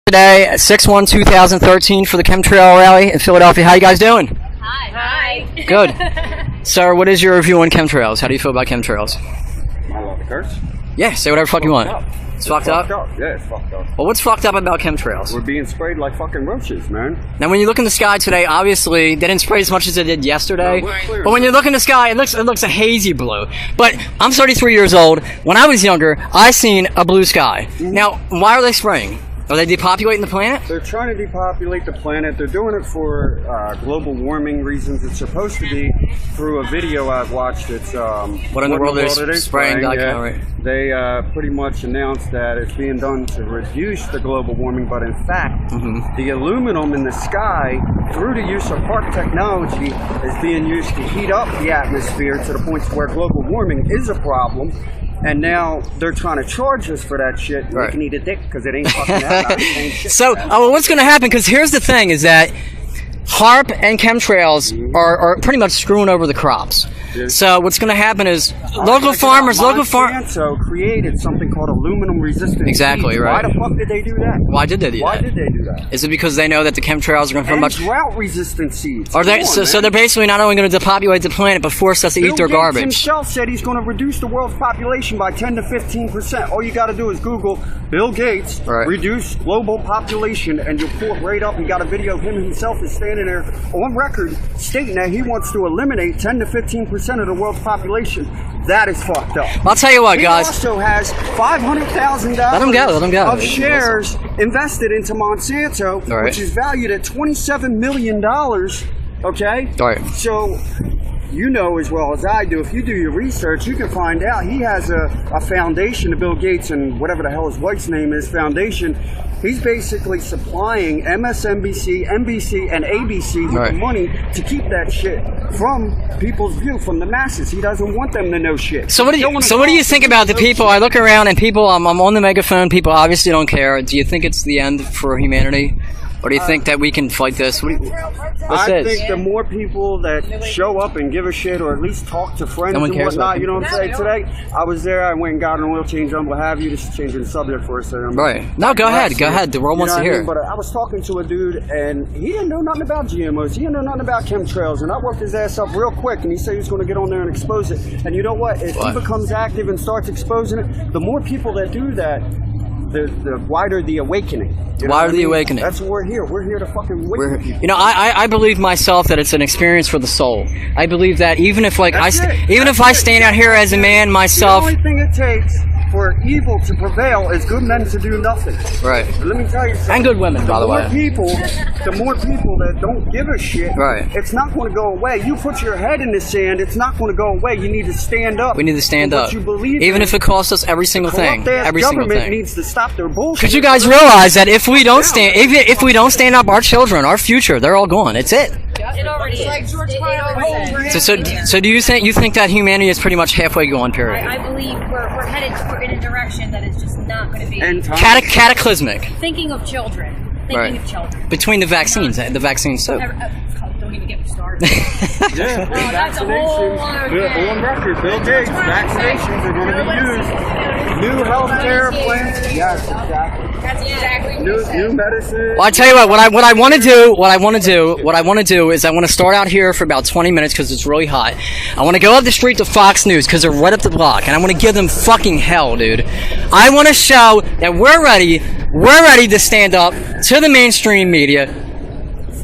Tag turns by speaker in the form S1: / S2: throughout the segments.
S1: Today at 6/1/2013 for the Chemtrail rally in Philadelphia. How you guys doing?
S2: Hi.
S1: Good. Sir, what is your review on chemtrails? How do you feel about chemtrails?
S3: I love the curse.
S1: Yeah, say whatever fuck you want. It's fucked up?
S3: Yeah, it's fucked up.
S1: Well, what's fucked up about chemtrails?
S3: We're being sprayed like fucking roaches, man.
S1: Now, when you look in the sky today, obviously they didn't spray as much as they did yesterday.
S3: No, we're clear.
S1: But when you look in the sky, it looks a hazy blue. But I'm 33 years old. When I was younger, I seen a blue sky. Now, why are they spraying? Are they depopulating the planet?
S3: They're trying to depopulate the planet. They're doing it for global warming reasons. It's supposed to be through a video I've watched. It's
S1: What in the world are they spraying?
S3: Yeah.
S1: Right.
S3: They pretty much announced that it's being done to reduce the global warming, but in fact, the aluminum in the sky, through the use of HARP technology, is being used to heat up the atmosphere to the point where global warming is a problem. And now they're trying to charge us for that shit.
S1: Right.
S3: We can eat a dick because it ain't fucking that.
S1: So, well, what's going to happen? Because here's the thing: is that HARP and chemtrails are pretty much screwing over the crops.
S3: Yeah.
S1: So what's going to happen is local farmers.
S3: Monsanto created something called aluminum resistant.
S1: Exactly,
S3: seeds.
S1: right.
S3: Why the fuck did they do that?
S1: Why did they do
S3: Why
S1: that?
S3: did they do that?
S1: Is it because they know that the chemtrails are going to
S3: And
S1: much?
S3: drought resistant seeds.
S1: Are they?
S3: Come on,
S1: So
S3: man.
S1: they're basically not only going to depopulate the planet, but force us to eat their
S3: Bill Gates
S1: garbage.
S3: himself said he's going to reduce the world's population by 10 to 15%. All you got to do is Google Bill Gates reduce global population, and you'll pull it right up. You got a video of him himself is standing there on record stating that he wants to eliminate 10 to 15% of the world's population. That is fucked up.
S1: I'll tell you what, guys.
S3: He also has $500,000
S1: Let him go.
S3: of shares invested into Monsanto, which is valued at $27 million. Okay?
S1: All right.
S3: So, you know as well as I do, if you do your research, you can find out he has a foundation, the Bill Gates and whatever the hell his wife's name is, foundation. He's basically supplying MSNBC, NBC, and ABC with the money to keep that shit from people's view, from the masses. He doesn't want them to know shit.
S1: So what do you think about the people? I look around and people. I'm on the megaphone. People obviously don't care. Do you think it's the end for humanity? Or do you think that we can fight this?
S3: I think the more people that show up and give a shit, or at least talk to friends and whatnot, you know what I'm saying? Today, I was there, I went and got an oil change on, what have you, just changing the subject for a second.
S1: Right. No, go ahead. The world wants to hear.
S3: But I was talking to a dude, and he didn't know nothing about GMOs. He didn't know nothing about chemtrails, and I worked his ass up real quick, and he said he was going to get on there and expose it. And you know what? If he becomes active and starts exposing it, the more people that do that, the wider the awakening.
S1: Wider the awakening.
S3: That's what we're here. We're here to fucking awaken people.
S1: You know, I believe myself that it's an experience for the soul. I believe that even if I stand out here as a man myself.
S3: The only thing it takes for evil to prevail is good men to do nothing.
S1: Right.
S3: But let me tell you something.
S1: And good women, by the way.
S3: The more people that don't give a shit, it's not going to go away. You put your head in the sand, it's not going to go away. You need to stand up.
S1: We need to stand up.
S3: You believe
S1: even if it costs us every single thing. Every single thing.
S3: Government needs to stop their bullshit.
S1: Because you guys realize that if we don't stand, if we don't stand up, our children, our future, they're all gone. It's it.
S2: It already is.
S1: So do you think that humanity is pretty much halfway gone? Period.
S2: I believe we're headed in a direction that is just not going to be
S1: cataclysmic.
S2: Thinking of children. Thinking of children.
S1: Between the vaccines too.
S2: Don't even get me started.
S3: That's a whole on record. Bill Gates, vaccinations are going to be used. New healthcare plans. Yes, exactly.
S2: That's exactly
S3: new medicine.
S1: Well, I tell you what I want to do is I want to start out here for about 20 minutes because it's really hot. I want to go up the street to Fox News because they're right up the block, and I want to give them fucking hell, dude. I want to show that we're ready to stand up to the mainstream media.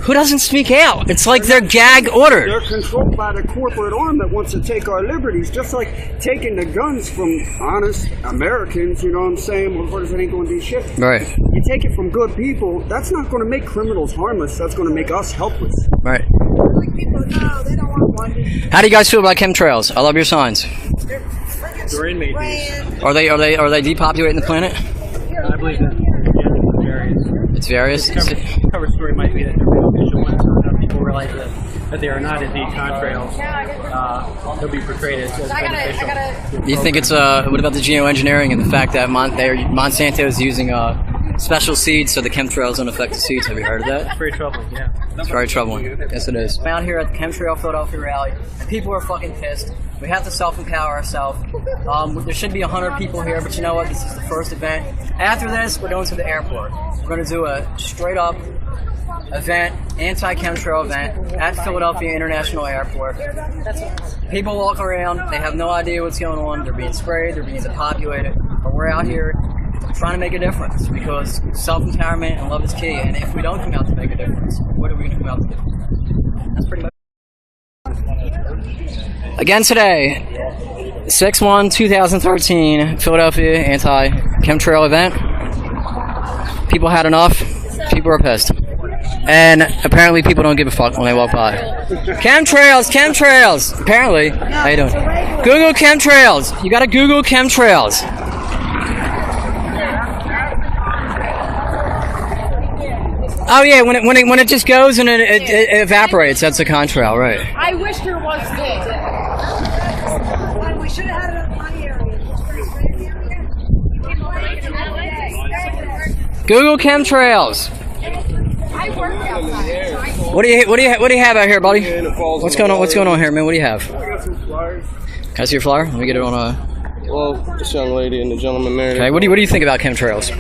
S1: Who doesn't speak out? It's like they're gag ordered.
S3: They're controlled by the corporate arm that wants to take our liberties, just like taking the guns from honest Americans, you know what I'm saying? Motherfuckers that ain't going to do shit.
S1: Right.
S3: You take it from good people, that's not going to make criminals harmless, that's going to make us helpless.
S1: Right.
S3: People, no, they don't want one.
S1: How do you guys feel about chemtrails? I love your signs.
S4: They're inmate bees.
S1: Are they depopulating the planet?
S4: I believe that.
S1: It's various.
S4: Cover story might be that they're real visual ones, so people realize that they are not indeed contrails. They'll be portrayed as beneficial.
S1: You think it's what about the geoengineering and the fact that Monsanto is using special seeds so the chemtrails don't affect the seeds. Have you heard of that?
S4: It's very troubling, yeah.
S1: It's very troubling. Yes, it is. I'm out here at the Chemtrail Philadelphia rally, and people are fucking pissed. We have to self-empower ourselves. There should be 100 people here, but you know what? This is the first event. After this, we're going to the airport. We're going to do a straight-up event, anti-chemtrail event at Philadelphia International Airport. People walk around, they have no idea what's going on. They're being sprayed, they're being depopulated. But we're out here trying to make a difference because self-empowerment and love is key. And if we don't come out to make a difference, what are we going to come out to do? That's pretty much. Again today, 6/1/2013, Philadelphia anti-chemtrail event. People had enough. People are pissed. And apparently people don't give a fuck when they walk by. Chemtrails, chemtrails! Apparently. How you doing? Google chemtrails! You gotta Google chemtrails. Oh yeah, when it just goes and it evaporates, that's a contrail, right?
S2: I wish there was this. We should have had it in my area.
S1: Google chemtrails.
S2: I work outside.
S1: What do you have out here, buddy? What's going on here, man? What do you have?
S5: I got some flyers.
S1: Can I see your flyer? Let me get it on a.
S5: Well, this young lady and the gentleman there.
S1: Okay, what do you think about chemtrails?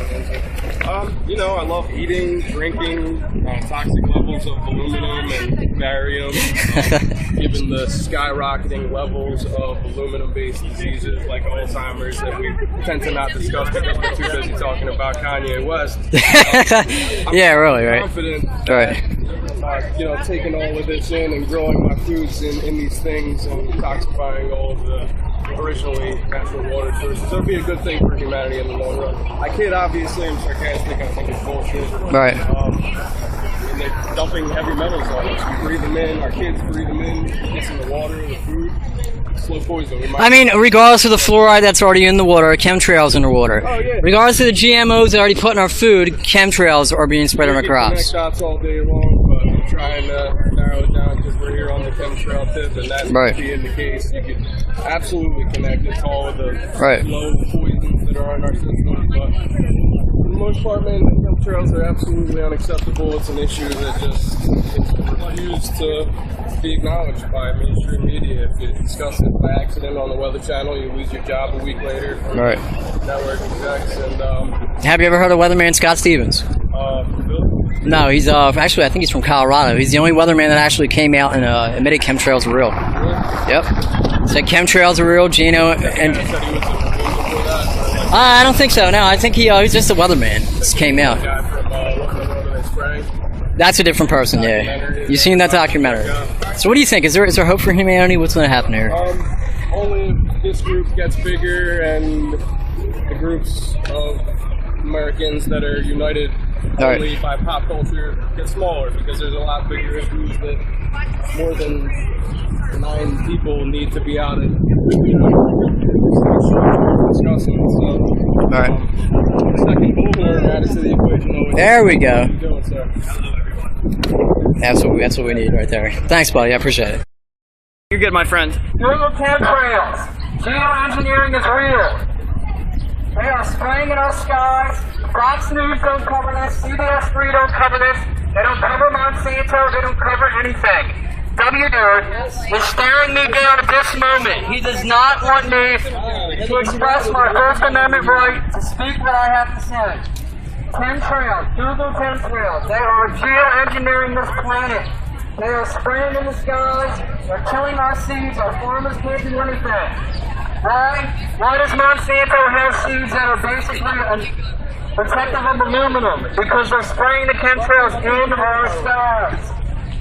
S5: You know, I love eating, drinking, toxic levels of aluminum and barium, given the skyrocketing levels of aluminum-based diseases like Alzheimer's that we tend to not discuss because we're too busy talking about Kanye West.
S1: Yeah, really, right?
S5: Confident,
S1: Right.
S5: you know, taking all of this in and growing my foods in these things and detoxifying all of the originally natural water sources. So it'd be a good thing for humanity in the long run. I kid, obviously, I'm sarcastic, I think it's bullshit.
S1: Right.
S5: And they're dumping heavy metals on us. We breathe them in, our kids breathe them in, it's in the water, the food. Slow poison.
S1: I mean, regardless of the fluoride that's already in the water, chemtrails in the water.
S5: Oh, yeah.
S1: Regardless of the GMOs that are already put in our food, chemtrails are being spread on our crops.
S5: Connect dots all day long, but I'm trying to narrow it down because we're here on the chemtrail tip, and that being the case, you can absolutely connect it to all of the low poisons that are in our system. But for the most part, man, chemtrails are absolutely unacceptable. It's an issue that just is refused to be acknowledged by mainstream media. If you discuss it by accident on the Weather Channel, you lose your job a week later. Right. Network execs and.
S1: Have you ever heard of weatherman Scott Stevens? No, he's actually I think he's from Colorado. He's the only weatherman that actually came out and admitted chemtrails are real. Really? Yep. Said chemtrails are real, Gino, and. I don't think so. No, I think he's just a weatherman. Just came out. That's a different person, yeah. You've seen that documentary. So what do you think? Is there hope for humanity? What's going to happen here?
S5: Only if this group gets bigger and the groups of Americans that are united only by pop culture get smaller, because there's a lot bigger issues that more than 9 people need to be out and discussing. So, second bullhorn added to the equation.
S1: There we go. That's what we need right there. Thanks, buddy. I appreciate it. You're good, my friend.
S6: Google chemtrails. Geoengineering is real. They are spraying in our skies. Fox News don't cover this. CBS 3 don't cover this. They don't cover Monsanto. They don't cover anything. W. Dude is staring me down at this moment. He does not want me to express my First Amendment right to speak what I have to say. Chemtrails. Google chemtrails. They are geoengineering this planet. They are spraying in the skies. They're killing our seeds. Our farmers can't do anything. Why? Why does Monsanto have seeds that are basically protective of aluminum? Because they're spraying the chemtrails in our skies.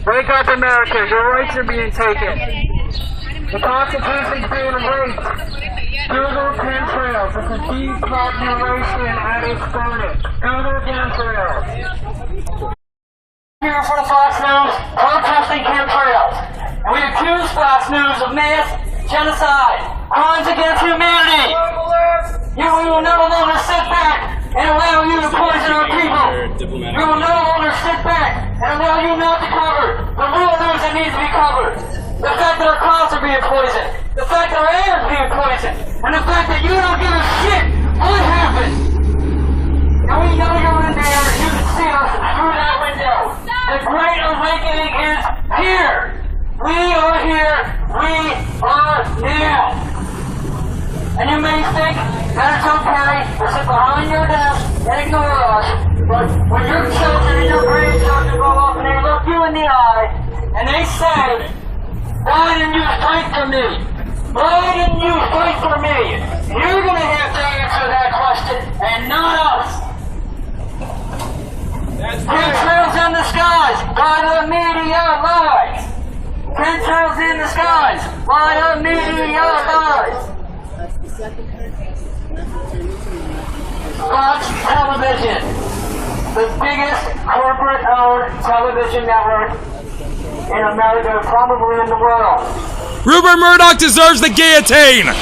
S6: Wake up, America. Your rights are being taken. The Constitution's being raped. Google chemtrails. It's a depopulation at its finest. Google chemtrails. Here for the Fox News, protesting chemtrails. We accuse Fox News of mass genocide, crimes against humanity. We will no longer sit back and allow you to poison our people. We will no longer sit back and allow you not to cover the real news that needs to be covered. The fact that our crops are being poisoned, the fact that our air is being poisoned, and the fact that you don't give a shit what happened. And we know you're in there, you can see us through that window. The Great Awakening is here. We are here. We are now. And you may think that it's okay to sit behind your desk and ignore us, but when your children and your grandchildren go up and they look you in the eye and they say, why didn't you fight for me? Why didn't you fight for me? You're going to have to answer that question and not us. Chemtrails in the skies by the media lies. Chemtrails in the skies by the media lies. Fox Television, the biggest corporate-owned television network in America, probably in the world.
S7: Rupert Murdoch deserves the guillotine!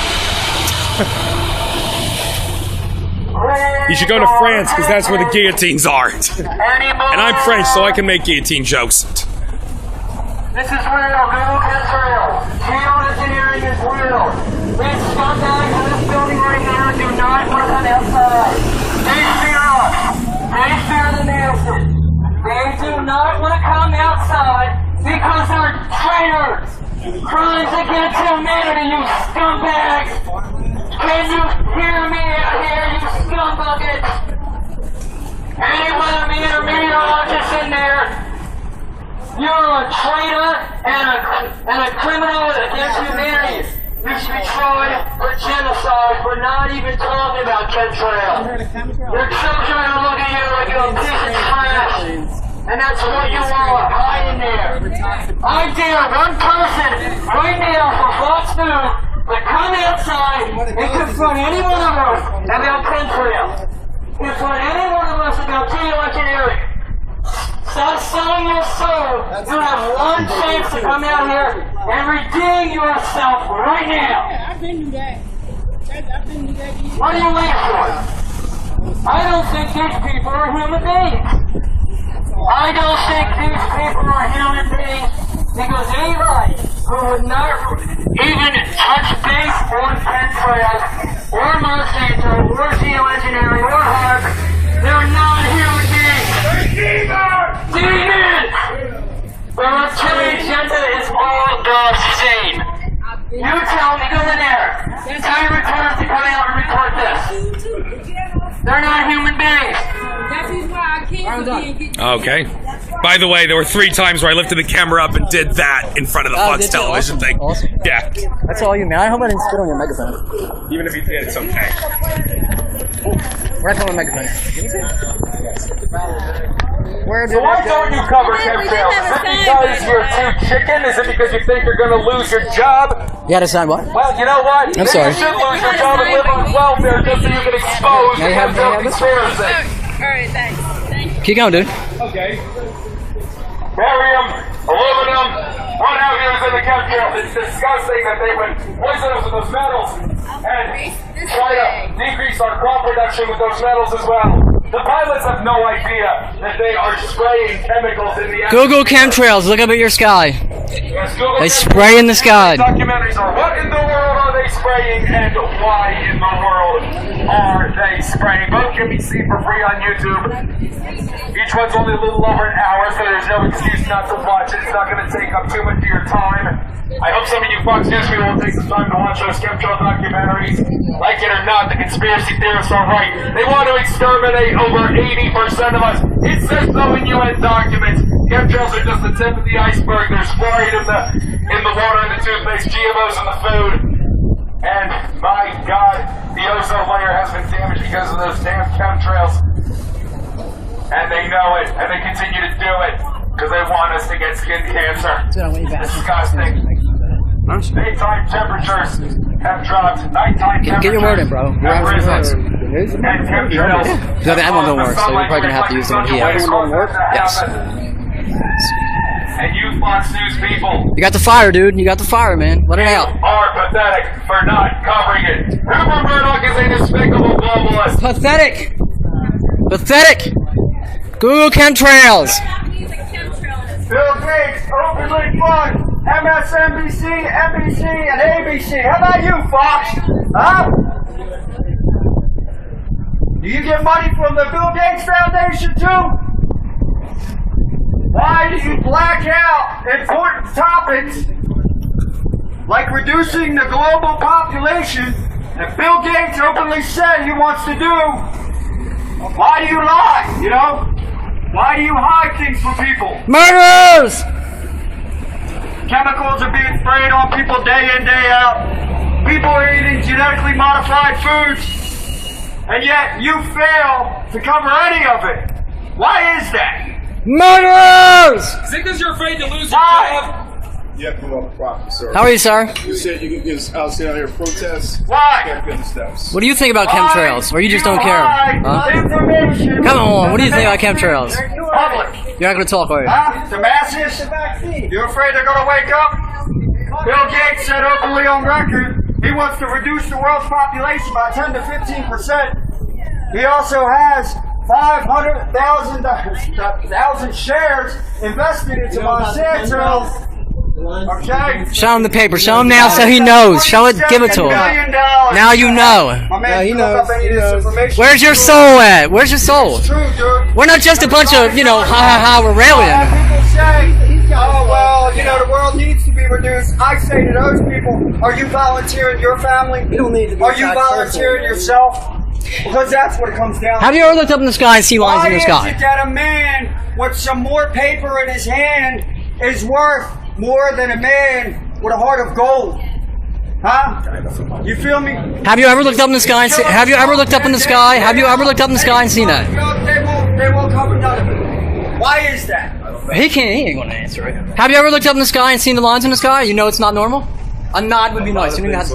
S7: You should go to France, because that's where the guillotines are. And I'm French, so I can make guillotine jokes.
S6: This is real, Google Chemtrail. Geoengineering is real. These scumbags in this building right now do not want to come outside. They fear us. They fear the masses. They do not want to come outside because they're traitors. Crimes against humanity, you scumbags. Can you hear me out here, you scumbuckets? Any one of me or meteorologists in there, you're a traitor and a criminal against humanity. You should be tried for genocide for not even talking about chemtrail. Your children are looking at you like you're a piece of trash. And that's what you are, hiding there. I dare one person right now for Fox News to come outside and confront any one of us about chemtrail. Confront any one of us about geoengineering. Stop selling your soul. You have one chance to come out here and redeem yourself right now.
S2: I've been to that.
S6: What are you waiting for? I don't think these people are human beings. I don't think these people are human beings because anybody who would not even touch base on chemtrails or Monsanto or geoengineering or Harvard, they're not human beings. Demons! The reptilian agenda is all the same. You tell me, go in there. Tell your reporters to come out and report this. They're not human beings.
S7: Okay. By the way, there were 3 times where I lifted the camera up and did that in front of the Fox television thing.
S1: Awesome.
S7: Yeah.
S1: That's all you, man. I hope I didn't spit on your megaphone.
S7: Even if you did, it's okay.
S1: Where's my megaphone? Where did
S6: Why don't you cover chemtrails? Is it because you're too chicken? Is it because you think you're going to lose your job?
S1: You had to sign what?
S6: Well, you know what?
S1: I'm sorry.
S6: You should lose your job and live on welfare just so you can expose the chemtrail conspiracy.
S2: Alright, thanks.
S1: Keep going, dude.
S6: Okay. Barium, aluminum, what have you is in the chemtrails. It's disgusting that they would poison us with those metals and try to decrease our crop production with those metals as well. The pilots have no idea that they are spraying chemicals in the atmosphere.
S1: Google chemtrails. Look up at your sky.
S6: Yes, Google
S1: They spray in the sky.
S6: Documentaries are what in the world are they spraying and why in the world are they spraying? Both can be seen for free on YouTube. Each one's only a little over an hour, so there's no excuse not to watch it. It's not going to take up too much of your time. I hope some of you Fox News people will take some time to watch those chemtrail documentaries. Like it or not, the conspiracy theorists are right. They want to exterminate over 80% of us. It says so in UN documents. Chemtrails are just the tip of the iceberg. There's fluoride in the water and the toothpaste, GMOs in the food. And my God, the ozone layer has been damaged because of those damn chemtrails. And they know it, and they continue to do it because they want us to get skin cancer. Disgusting. Daytime temperatures have dropped. Nighttime temperatures.
S1: Get your word in, bro.
S6: Have risen. And chemtrails.
S1: No, that one don't work, so you're probably going to have to use the one he has. Yes.
S6: And you Fox News people.
S1: You got the fire, dude. You got the fire, man. Let it out.
S6: Are pathetic for not covering it. Rupert Murdoch is a despicable globalist.
S1: Pathetic. Pathetic. Google chemtrails.
S3: Bill Gates, openly fund MSNBC, NBC, and ABC. How about you, Fox? Huh? Do you get money from the Bill Gates Foundation too? Why do you black out important topics like reducing the global population that Bill Gates openly said he wants to do? Why do you lie, you know? Why do you hide things from people?
S1: Murderers!
S3: Chemicals are being sprayed on people day in, day out. People are eating genetically modified foods, and yet you fail to cover any of it. Why is that?
S1: Murderers!
S7: Is it because you're afraid to lose your job?
S5: You have to go off the property, sir.
S1: How are you, sir?
S5: You said you can get out here and protest.
S3: Why?
S5: You can't get the steps.
S1: What do you think about chemtrails? Or you just don't care? Huh?
S3: Information.
S1: Come on, what do you think about chemtrails?
S3: Public.
S1: You're not gonna talk, are you?
S3: Huh? The masses? You're afraid they're going to wake up? Bill Gates said openly on record he wants to reduce the world's population by 10 to 15%. He also has 500,000 shares invested into Monsanto. Okay?
S1: Show him the paper. Show him now so he knows. Show it. Give it to him. Now you know.
S3: My man, he knows.
S1: Where's your soul at? Where's your soul?
S3: It's true, dude.
S1: We're not just a bunch of, you know, we're railing.
S3: People say, oh, well, you know, the world needs to be reduced. I say to those people, are you volunteering your family?
S8: You don't need to be
S3: Are you volunteering yourself? Because that's what it comes down to.
S1: Have you ever looked up in the sky and see lines in the
S3: Why
S1: sky?
S3: is it that a man with some more paper in his hand is worth more than a man with a heart of gold? Huh? You feel me?
S1: Have you ever looked up in the sky and have you ever looked up in the sky? Have you ever looked up in the sky and seen that?
S3: They won't cover none of it. Why is that?
S1: He ain't gonna answer it. Have you ever looked up in the sky and seen the lines in the sky? You know it's not normal? A nod would be nice. You don't even have to...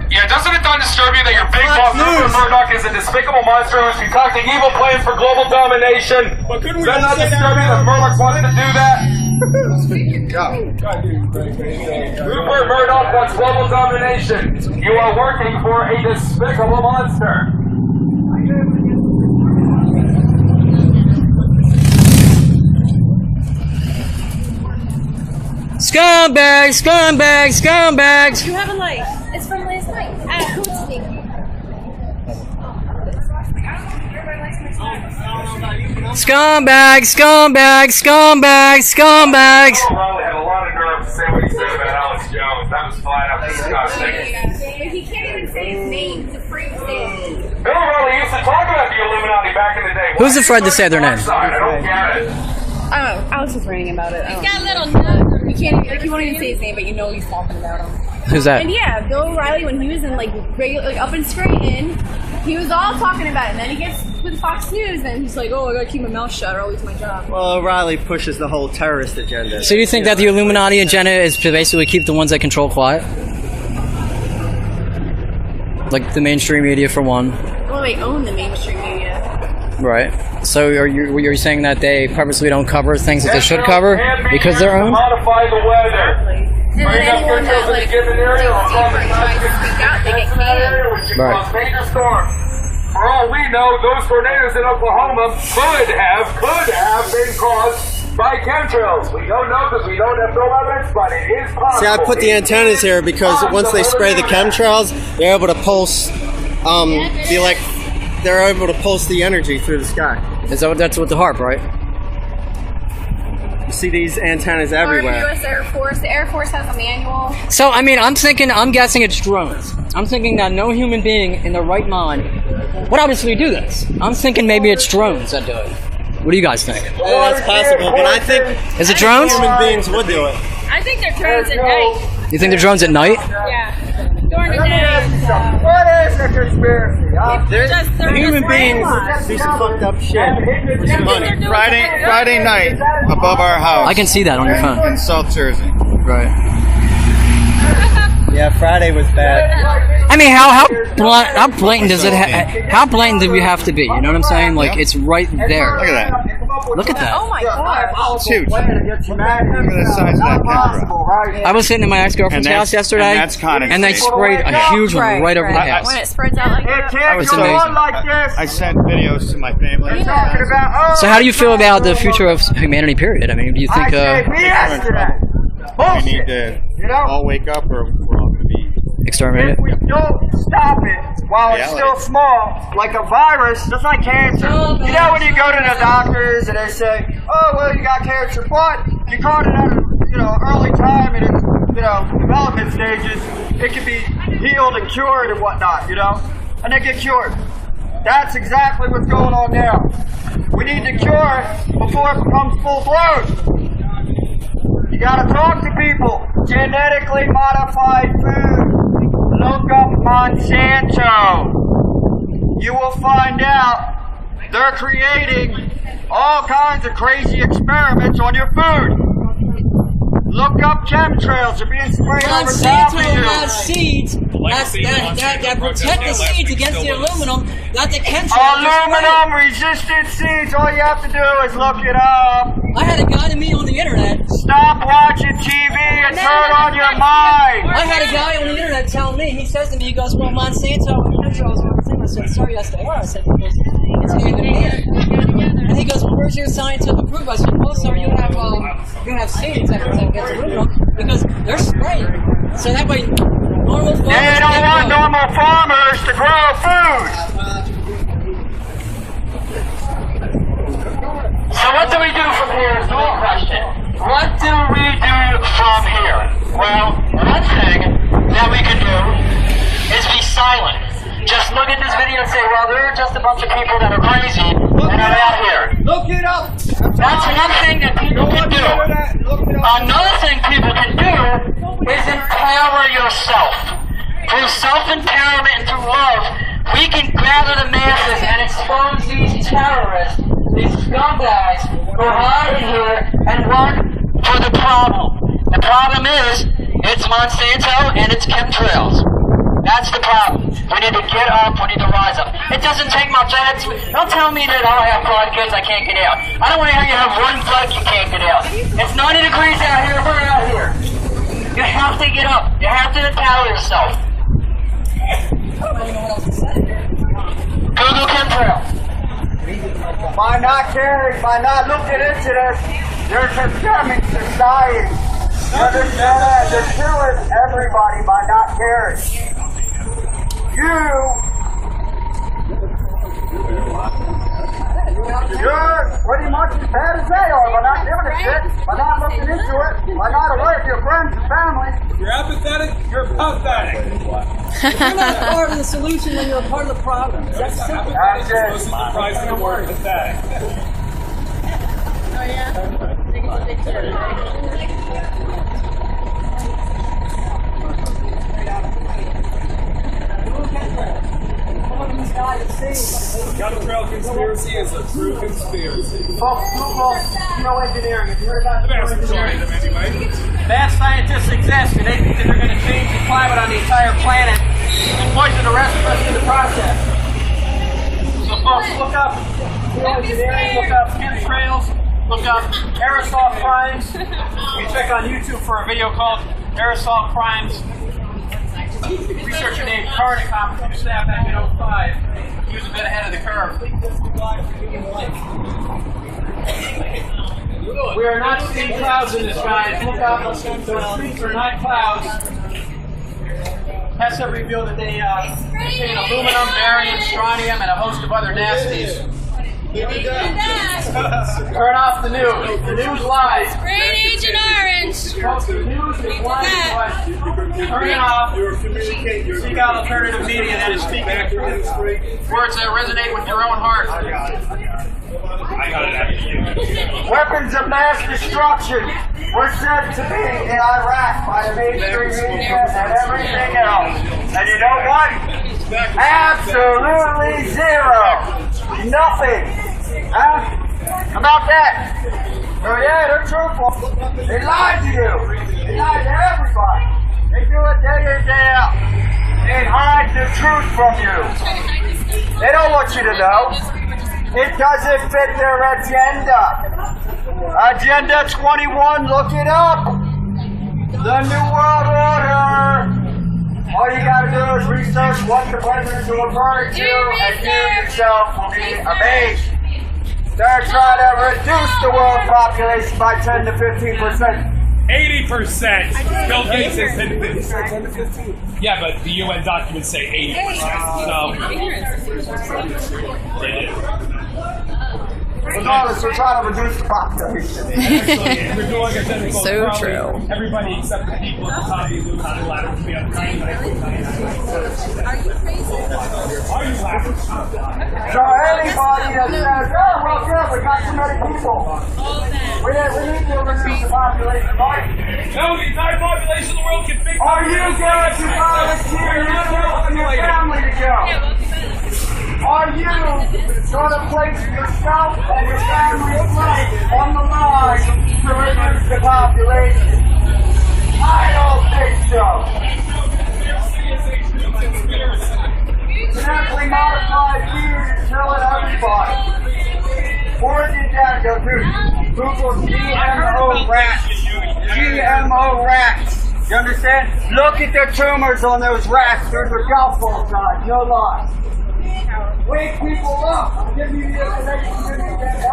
S6: Yeah, doesn't it not disturb you that your big boss, Rupert Murdoch, is a despicable monster who's concocting evil plans for global domination? Does that not disturb you that Murdoch wants to do that? Rupert Murdoch wants global domination. You are working for a despicable monster.
S1: Scumbags! Scumbags! Scumbags!
S2: You have a light. It's from last night. At Hootsney.
S1: Scumbags! Scumbags! Scumbags! Scumbags!
S6: Bill O'Reilly had a lot of nerve to say what he said about Alex Jones. That was flat out disgusting.
S2: But he can't even say his name. He's afraid to say it.
S6: Bill O'Reilly used to talk about the Illuminati back in the day.
S1: Who's afraid to say their name?
S6: I don't get it.
S2: Oh, Alex was ranting about it. He's got a little nut. You can't, like, you won't even say his name, but you know he's talking about him.
S1: Who's that?
S2: And yeah, Bill O'Reilly, when he was in, like, regular, like up and straight in, he was all talking about it. And then he gets with Fox News, and he's like, oh, I gotta keep my mouth shut or I'll lose my job.
S8: Well, O'Reilly pushes the whole terrorist agenda.
S1: So you think that the Illuminati agenda is to basically keep the ones that control quiet? Like the mainstream media, for one.
S2: Well, they own the mainstream media.
S1: Right. So you're saying that they purposely don't cover things that they should cover because they're owned?
S6: Modify the weather.
S2: And then anyone that, like, digs deeper and tries to speak out, they get canned.
S6: Right. Major storms. For all we know, those tornadoes in Oklahoma could have been caused by chemtrails. We don't know because we don't have no evidence, but it is possible.
S8: See, I put the antennas here because once they spray the chemtrails, they're able to pulse, they're able to pulse the energy through the sky.
S1: That's with the HARP, right?
S8: You see these antennas
S2: Or
S8: everywhere.
S2: the U.S. Air Force. The Air Force has a manual.
S1: So, I mean, I'm guessing it's drones. I'm thinking that no human being in their right mind would obviously do this. I'm thinking maybe it's drones that do it. What do you guys think?
S8: Yeah, that's possible, but I think
S1: Is it drones?
S8: human beings would do it.
S2: I think they're drones at night.
S1: You think they're drones at night?
S2: Yeah. During the day.
S3: What is the conspiracy?
S2: They're
S8: Human
S2: just
S8: beings
S2: brainwashed.
S8: do some fucked up shit for some money.
S9: Friday night, above our house
S1: I can see that on your phone.
S9: in South Jersey.
S1: Right.
S8: Yeah, Friday was bad.
S1: I mean, how blatant does it? How blatant do we have to be? You know what I'm saying? Like it's right there.
S9: Look at that.
S1: Look at that.
S2: Oh my god.
S9: It's huge. Look at the size of that chemtrail.
S1: I was sitting in my ex-girlfriend's house yesterday,
S9: and that's condensate.
S1: and they sprayed a huge one right over the house.
S2: When it spreads out like that.
S3: Can't
S1: was
S3: go
S1: amazing.
S3: on like this.
S9: I sent videos to my family.
S3: Talking about,
S1: So how do you feel about the future of humanity? Period. I mean, do you think?
S3: I say BS to that.
S9: We
S3: Bullshit.
S9: need to
S3: You know?
S9: all wake up or we're all going to be...
S1: Exterminated.
S3: If we don't stop it, while it's still small, like a virus, just like cancer. You know when you go to the doctors and they say, oh, well, you got cancer, but you caught it at a, early time in its, development stages, it can be healed and cured and whatnot, and they get cured. That's exactly what's going on now. We need to cure it before it becomes full-blown. You gotta talk to people. Genetically modified food. Look up Monsanto. You will find out they're creating all kinds of crazy experiments on your food. Look up chemtrails. They're being sprayed over top of you.
S1: Monsanto has seeds that protect the seeds against the aluminum, not the chemtrails.
S3: Aluminum-resistant seeds. All you have to do is look it up.
S1: I had a guy to me on the internet.
S3: Stop watching TV and turn on your mind.
S1: I had a guy on the internet telling me, he says to me, he goes, well, Monsanto and chemtrails are everything. I said, sorry, that's the word. I said, because it's hand in hand. And he goes, well, where's your scientific proof? I said, well, sir, you have seeds that protect against aluminum because they're spraying. So that way, normal farmers
S3: they don't want normal farmers to grow food.
S6: So what do we do from here is the real question. What do we do from here? Well, one thing that we can do is be silent. Just look at this video and say, well, there are just a bunch of people that are crazy and are out here.
S3: Look it up.
S6: That's one thing that people can do. Another thing people can do is empower yourself. Through self-empowerment and through love, we can gather the masses and expose these terrorists, these scumbags who are hiding here and run for the problem. The problem is, it's Monsanto and it's chemtrails. That's the problem. We need to get up, we need to rise up. It doesn't take much. Don't tell me that I have 5 kids, I can't get out. I don't want to hear you have 1 foot, you can't get out. It's 90 degrees out here, we're out here. You have to get up. You have to empower yourself. Google chemtrail.
S3: By not caring, by not looking into this, you're condemning society. Understand that? You're killing everybody by not caring. You're pretty much as bad as they are by not giving a shit, by not looking into it, by not aware of your friends and family.
S5: You're apathetic, you're pathetic.
S1: You're not part of the solution when you're a part of the problem. That's simple.
S3: That's it.
S5: Most surprised in the word pathetic.
S2: Oh yeah? Take a picture.
S5: Chemtrail conspiracy is a true conspiracy.
S3: Folks, Google geoengineering. Have you heard about
S5: The vast majority of them, anyway.
S6: Bad scientists exist, and they think that they're going to change the climate on the entire planet and poison the rest of us in the process. So folks, look up geoengineering, look up chemtrails, look up aerosol crimes. You check on YouTube for a video called Aerosol Crimes. Researcher named Cardicom from staff back in 2005. He was a bit ahead of the curve. We are not seeing clouds in the sky. Look up, those streets are not clouds. Tests have revealed that they contain aluminum, barium, strontium, and a host of other nasties. Turn off the news. The news lies.
S2: Green Agent Orange.
S6: The news is lying. Turn it off. Seek out alternative media that is speaking words that resonate with your own heart.
S3: Weapons of mass destruction were said to be in Iraq by the mainstream media and everything else. And you know what? Absolutely zero. Nothing. How about that? Oh yeah, they're truthful. They lied to you. They lied to everybody. They do it day in, day out. They hide the truth from you. They don't want you to know. It doesn't fit their agenda. Agenda 21, look it up. The New World Order. All you gotta do is research what the presidents are referring to, and you yourself will be amazed. They're trying to reduce the world population by 10 to 15%.
S7: 80%. Bill Gates is in 50. Yeah, but the UN documents say 80%. So.
S3: Regardless, we're trying to reduce the population.
S2: So true.
S7: Everybody except the people at the top of the Illuminati ladder to be on 99.99%. Are you laughing?
S3: So anybody that says, oh, well, good, we got too many people. We need to reduce the population, right?
S7: No, the entire population of the world can think.
S3: Are you going to volunteer yourself and your family to go? Are you going to place yourself and your family's life on the line to reduce the population? I don't think so. Genetically modified food is killing everybody. Oregon down to Google GMO rats. GMO rats. You understand? Look at the tumors on those rats. There's a golf ball size. No lie. Wake people up. Give me the information.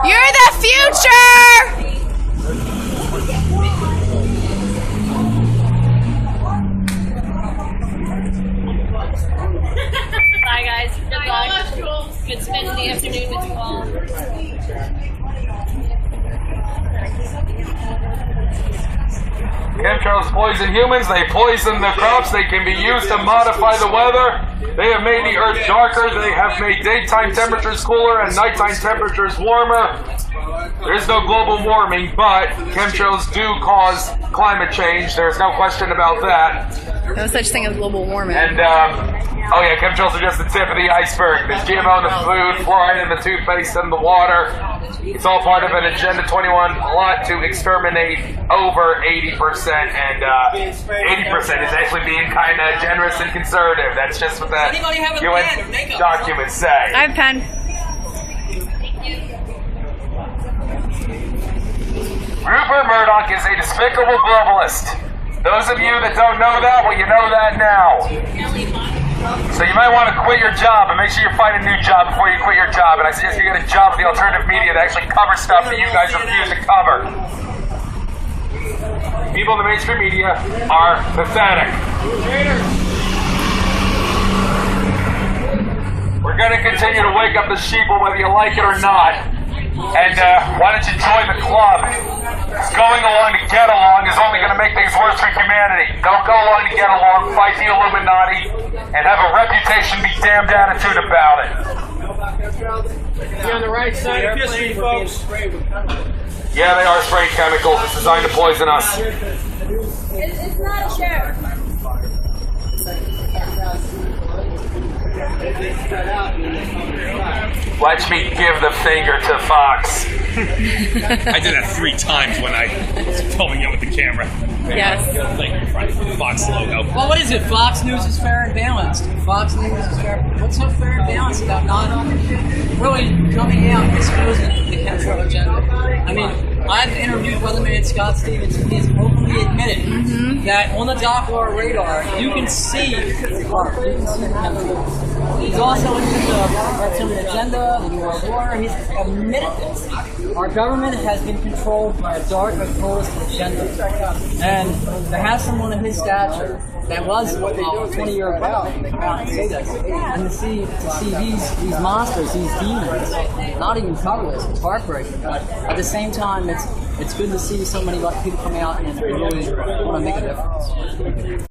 S2: You're the future!
S10: Bye guys. Good luck. Good spending the afternoon with you all.
S6: Chemtrails poison humans, they poison the crops, they can be used to modify the weather. They have made the earth darker, they have made daytime temperatures cooler and nighttime temperatures warmer. There is no global warming, but chemtrails do cause climate change. There's no question about that.
S2: No such thing as global warming.
S6: And, oh yeah, chemtrails are just the tip of the iceberg. There's GMO in the food, fluoride in the toothpaste and the water. It's all part of an Agenda 21 plot to exterminate over 80%, and 80% is actually being kind of generous and conservative. That's just what the UN documents say.
S2: I have a pen.
S6: Rupert Murdoch is a despicable globalist. Those of you that don't know that, well, you know that now. So you might want to quit your job and make sure you find a new job before you quit your job. And I suggest you get a job with the alternative media that actually covers stuff that you guys refuse to cover. People in the mainstream media are pathetic. We're going to continue to wake up the sheeple whether you like it or not. And why don't you join the club? Going along to get along is only going to make things worse for humanity. Don't go along to get along, fight the Illuminati, and have a reputation be damned attitude about it.
S4: You're on the right side of history, folks.
S6: Yeah, they are spraying chemicals. It's designed to poison us.
S2: It's not a share.
S6: Watch me give the finger to Fox.
S7: I did that 3 times when I was filming it with the camera.
S2: Yes.
S7: Thank you, Frank, for the Fox logo.
S1: Well, what is it? Fox News is fair and balanced. Fox News is fair. What's so fair and balanced about not really coming out and exposing the chemtrail agenda? I mean, I've interviewed Weatherman Scott Stevens, and he has openly admitted that on the Doppler radar, you can see the chemtrails. He's also into the reptilian agenda, the New World Order. He's admitted this. Our government has been controlled by a dark and globalist agenda. And to have someone of his stature that was 20 years ago, and they come out and say this, and to see these monsters, these demons, not even cover this, it's heartbreaking. But at the same time, it's good to see so many people come out and really want to make a difference.